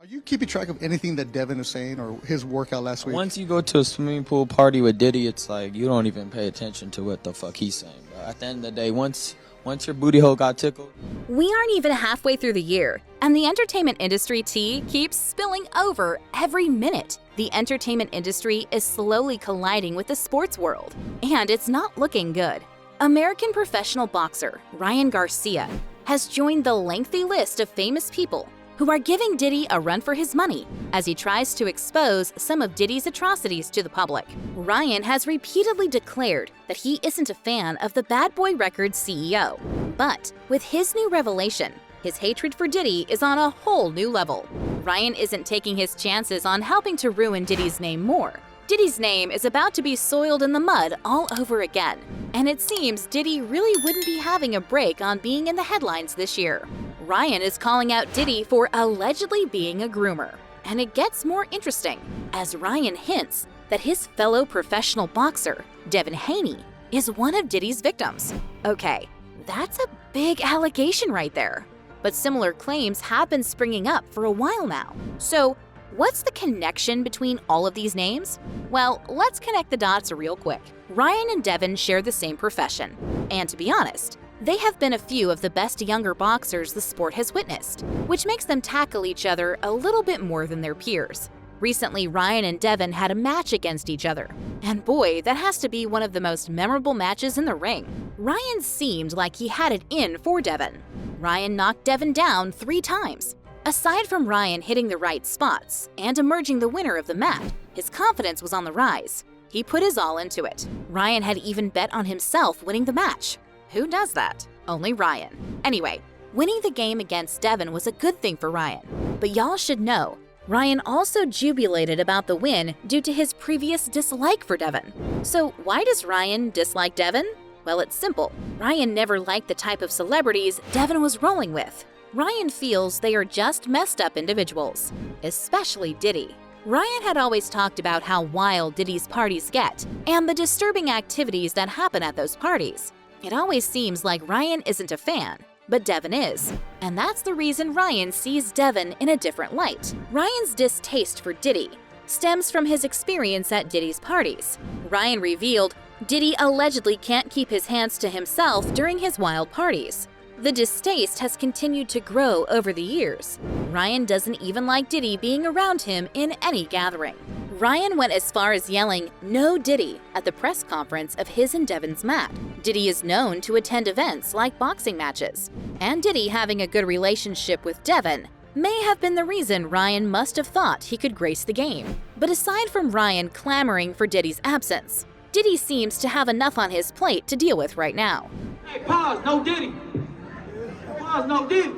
Are you keeping track of anything that Devin is saying or his workout last week? Once you go to a swimming pool party with Diddy, it's like you don't even pay attention to what the fuck he's saying. Bro. At the end of the day, once your booty hole got tickled. We aren't even halfway through the year, and the entertainment industry tea keeps spilling over every minute. The entertainment industry is slowly colliding with the sports world, and it's not looking good. American professional boxer Ryan Garcia has joined the lengthy list of famous people who are giving Diddy a run for his money as he tries to expose some of Diddy's atrocities to the public. Ryan has repeatedly declared that he isn't a fan of the Bad Boy Records CEO. But with his new revelation, his hatred for Diddy is on a whole new level. Ryan isn't taking his chances on helping to ruin Diddy's name more. Diddy's name is about to be soiled in the mud all over again, and it seems Diddy really wouldn't be having a break on being in the headlines this year. Ryan is calling out Diddy for allegedly being a groomer, and it gets more interesting as Ryan hints that his fellow professional boxer, Devin Haney, is one of Diddy's victims. Okay, that's a big allegation right there, but similar claims have been springing up for a while now. So, what's the connection between all of these names? Well, let's connect the dots real quick. Ryan and Devin share the same profession, and to be honest, they have been a few of the best younger boxers the sport has witnessed, which makes them tackle each other a little bit more than their peers. Recently, Ryan and Devin had a match against each other, and boy, that has to be one of the most memorable matches in the ring. Ryan seemed like he had it in for Devin. Ryan knocked Devin down 3 times. Aside from Ryan hitting the right spots and emerging the winner of the match, his confidence was on the rise. He put his all into it. Ryan had even bet on himself winning the match. Who does that? Only Ryan. Anyway, winning the game against Devin was a good thing for Ryan. But y'all should know, Ryan also jubilated about the win due to his previous dislike for Devin. So why does Ryan dislike Devin? Well, it's simple. Ryan never liked the type of celebrities Devin was rolling with. Ryan feels they are just messed up individuals, especially Diddy. Ryan had always talked about how wild Diddy's parties get and the disturbing activities that happen at those parties. It always seems like Ryan isn't a fan, but Devin is. And that's the reason Ryan sees Devin in a different light. Ryan's distaste for Diddy stems from his experience at Diddy's parties. Ryan revealed Diddy allegedly can't keep his hands to himself during his wild parties. The distaste has continued to grow over the years. Ryan doesn't even like Diddy being around him in any gathering. Ryan went as far as yelling, "No Diddy," at the press conference of his and Devin's match. Diddy is known to attend events like boxing matches, and Diddy having a good relationship with Devin may have been the reason Ryan must have thought he could grace the game. But aside from Ryan clamoring for Diddy's absence, Diddy seems to have enough on his plate to deal with right now. Hey, pause, no Diddy. Pause, no Diddy.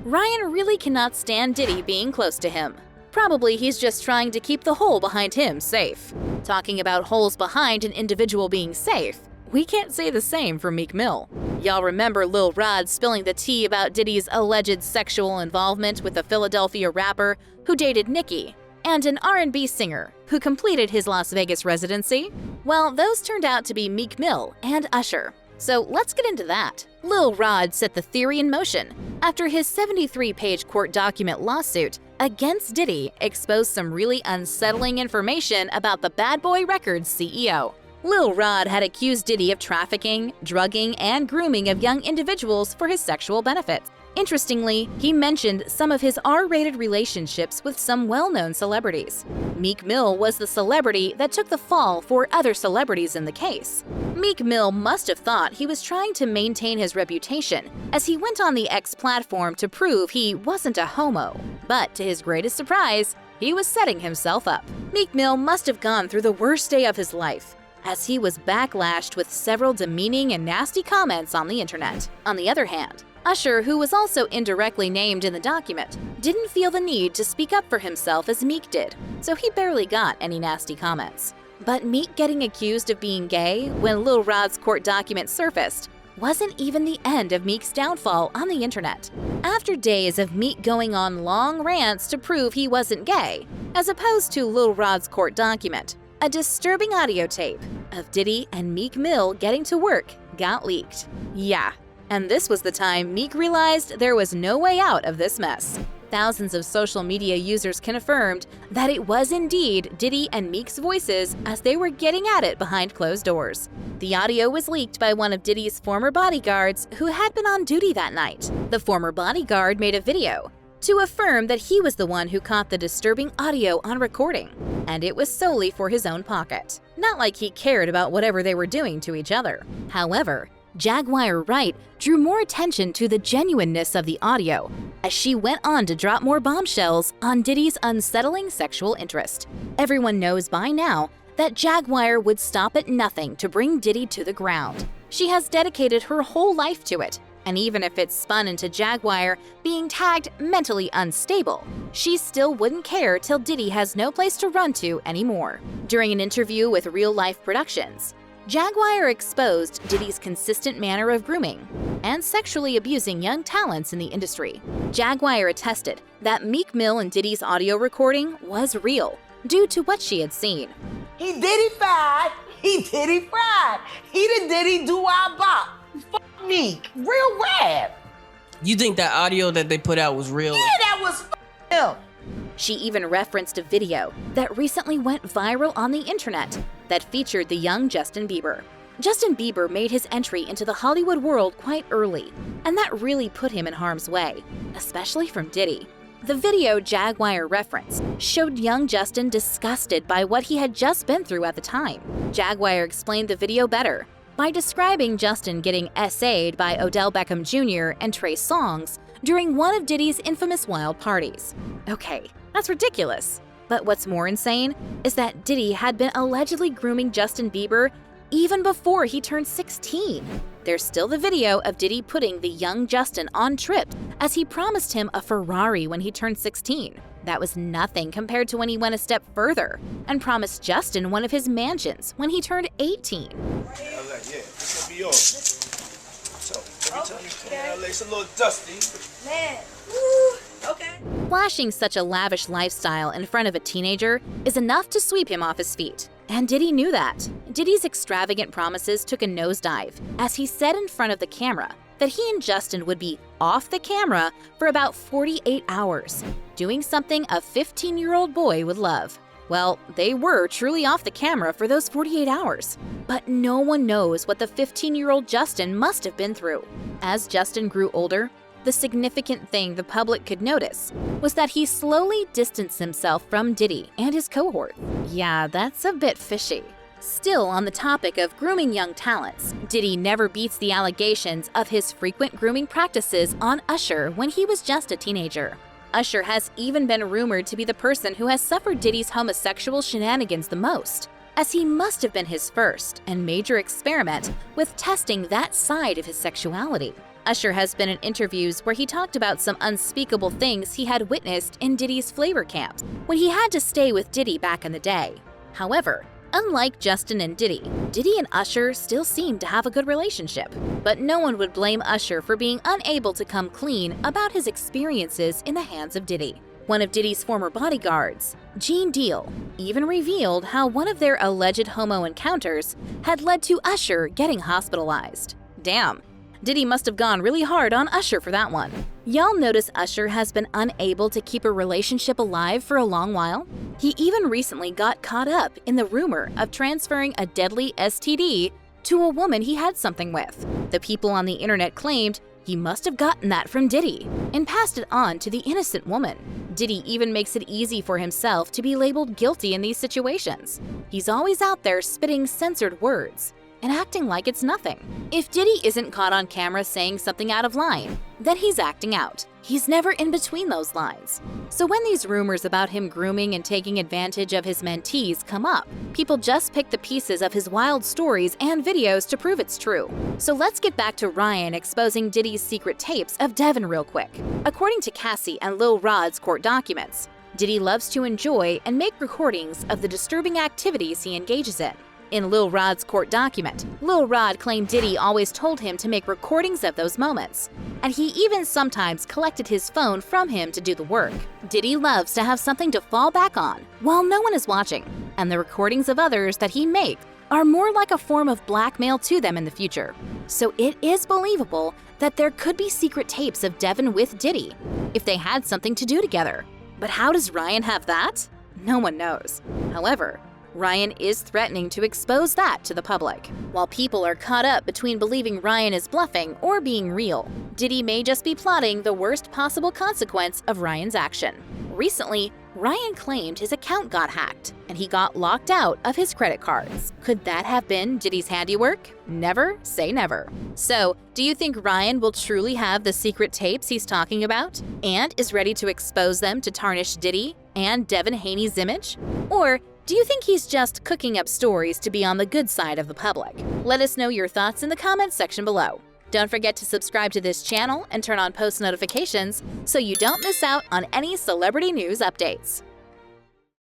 Ryan really cannot stand Diddy being close to him. Probably he's just trying to keep the hole behind him safe. Talking about holes behind an individual being safe, we can't say the same for Meek Mill. Y'all remember Lil Rod spilling the tea about Diddy's alleged sexual involvement with a Philadelphia rapper who dated Nicki, and an R&B singer who completed his Las Vegas residency? Well, those turned out to be Meek Mill and Usher. So let's get into that. Lil Rod set the theory in motion after his 73-page court document lawsuit against Diddy exposed some really unsettling information about the Bad Boy Records CEO. Lil Rod had accused Diddy of trafficking, drugging, and grooming of young individuals for his sexual benefits. Interestingly, he mentioned some of his R-rated relationships with some well-known celebrities. Meek Mill was the celebrity that took the fall for other celebrities in the case. Meek Mill must have thought he was trying to maintain his reputation as he went on the X platform to prove he wasn't a homo. But to his greatest surprise, he was setting himself up. Meek Mill must have gone through the worst day of his life, as he was backlashed with several demeaning and nasty comments on the internet. On the other hand, Usher, who was also indirectly named in the document, didn't feel the need to speak up for himself as Meek did, so he barely got any nasty comments. But Meek getting accused of being gay when Lil Rod's court document surfaced wasn't even the end of Meek's downfall on the internet. After days of Meek going on long rants to prove he wasn't gay, as opposed to Lil Rod's court document, a disturbing audio tape of Diddy and Meek Mill getting to work got leaked. Yeah. And this was the time Meek realized there was no way out of this mess. thousands of social media users confirmed that it was indeed Diddy and Meek's voices as they were getting at it behind closed doors. The audio was leaked by one of Diddy's former bodyguards who had been on duty that night. The former bodyguard made a video to affirm that he was the one who caught the disturbing audio on recording, and it was solely for his own pocket. Not like he cared about whatever they were doing to each other. However, Jaguar Wright drew more attention to the genuineness of the audio as she went on to drop more bombshells on Diddy's unsettling sexual interest. Everyone knows by now that Jaguar would stop at nothing to bring Diddy to the ground. She has dedicated her whole life to it, and even if it's spun into Jaguar being tagged mentally unstable, she still wouldn't care till Diddy has no place to run to anymore. During an interview with Real Life Productions, Jaguar exposed Diddy's consistent manner of grooming and sexually abusing young talents in the industry. Jaguar attested that Meek Mill and Diddy's audio recording was real due to what she had seen. He Diddy fine, he Diddy fried, he the Diddy do our bop. Fuck Meek, real rap. You think that audio that they put out was real? Yeah, that was him. She even referenced a video that recently went viral on the internet that featured the young Justin Bieber. Justin Bieber made his entry into the Hollywood world quite early, and that really put him in harm's way, especially from Diddy. The video Jaguar referenced showed young Justin disgusted by what he had just been through at the time. Jaguar explained the video better by describing Justin getting SA'd by Odell Beckham Jr. and Trey Songz during one of Diddy's infamous wild parties. Okay, that's ridiculous. But what's more insane is that Diddy had been allegedly grooming Justin Bieber even before he turned 16. There's still the video of Diddy putting the young Justin on trips as he promised him a Ferrari when he turned 16. That was nothing compared to when he went a step further and promised Justin one of his mansions when he turned 18. This will be yours. So, every time you come to LA, it's a little dusty. Man, woo, okay. Flashing such a lavish lifestyle in front of a teenager is enough to sweep him off his feet. And Diddy knew that. Diddy's extravagant promises took a nosedive as he said in front of the camera that he and Justin would be off the camera for about 48 hours, doing something a 15-year-old boy would love. Well, they were truly off the camera for those 48 hours. But no one knows what the 15-year-old Justin must have been through. As Justin grew older, the significant thing the public could notice was that he slowly distanced himself from Diddy and his cohort. Yeah, that's a bit fishy. Still on the topic of grooming young talents, Diddy never beats the allegations of his frequent grooming practices on Usher when he was just a teenager. Usher has even been rumored to be the person who has suffered Diddy's homosexual shenanigans the most, as he must have been his first and major experiment with testing that side of his sexuality. Usher has been in interviews where he talked about some unspeakable things he had witnessed in Diddy's flavor camps when he had to stay with Diddy back in the day. However, unlike Justin and Diddy and Usher still seem to have a good relationship. But no one would blame Usher for being unable to come clean about his experiences in the hands of Diddy. One of Diddy's former bodyguards, Gene Deal, even revealed how one of their alleged homo encounters had led to Usher getting hospitalized. Damn. Diddy must have gone really hard on Usher for that one. Y'all notice Usher has been unable to keep a relationship alive for a long while? He even recently got caught up in the rumor of transferring a deadly STD to a woman he had something with. The people on the internet claimed he must have gotten that from Diddy and passed it on to the innocent woman. Diddy even makes it easy for himself to be labeled guilty in these situations. He's always out there spitting censored words and acting like it's nothing. If Diddy isn't caught on camera saying something out of line, then he's acting out. He's never in between those lines. So when these rumors about him grooming and taking advantage of his mentees come up, people just pick the pieces of his wild stories and videos to prove it's true. So let's get back to Ryan exposing Diddy's secret tapes of Devon real quick. According to Cassie and Lil Rod's court documents, Diddy loves to enjoy and make recordings of the disturbing activities he engages in. In Lil Rod's court document, Lil Rod claimed Diddy always told him to make recordings of those moments, and he even sometimes collected his phone from him to do the work. Diddy loves to have something to fall back on while no one is watching, and the recordings of others that he makes are more like a form of blackmail to them in the future. So it is believable that there could be secret tapes of Devin with Diddy if they had something to do together. But how does Ryan have that? No one knows. However, Ryan is threatening to expose that to the public. While people are caught up between believing Ryan is bluffing or being real, Diddy may just be plotting the worst possible consequence of Ryan's action. Recently, Ryan claimed his account got hacked and he got locked out of his credit cards. Could that have been Diddy's handiwork? Never say never. So, do you think Ryan will truly have the secret tapes he's talking about and is ready to expose them to tarnish Diddy and Devin Haney's image? Or do you think he's just cooking up stories to be on the good side of the public? Let us know your thoughts in the comments section below. Don't forget to subscribe to this channel and turn on post notifications so you don't miss out on any celebrity news updates.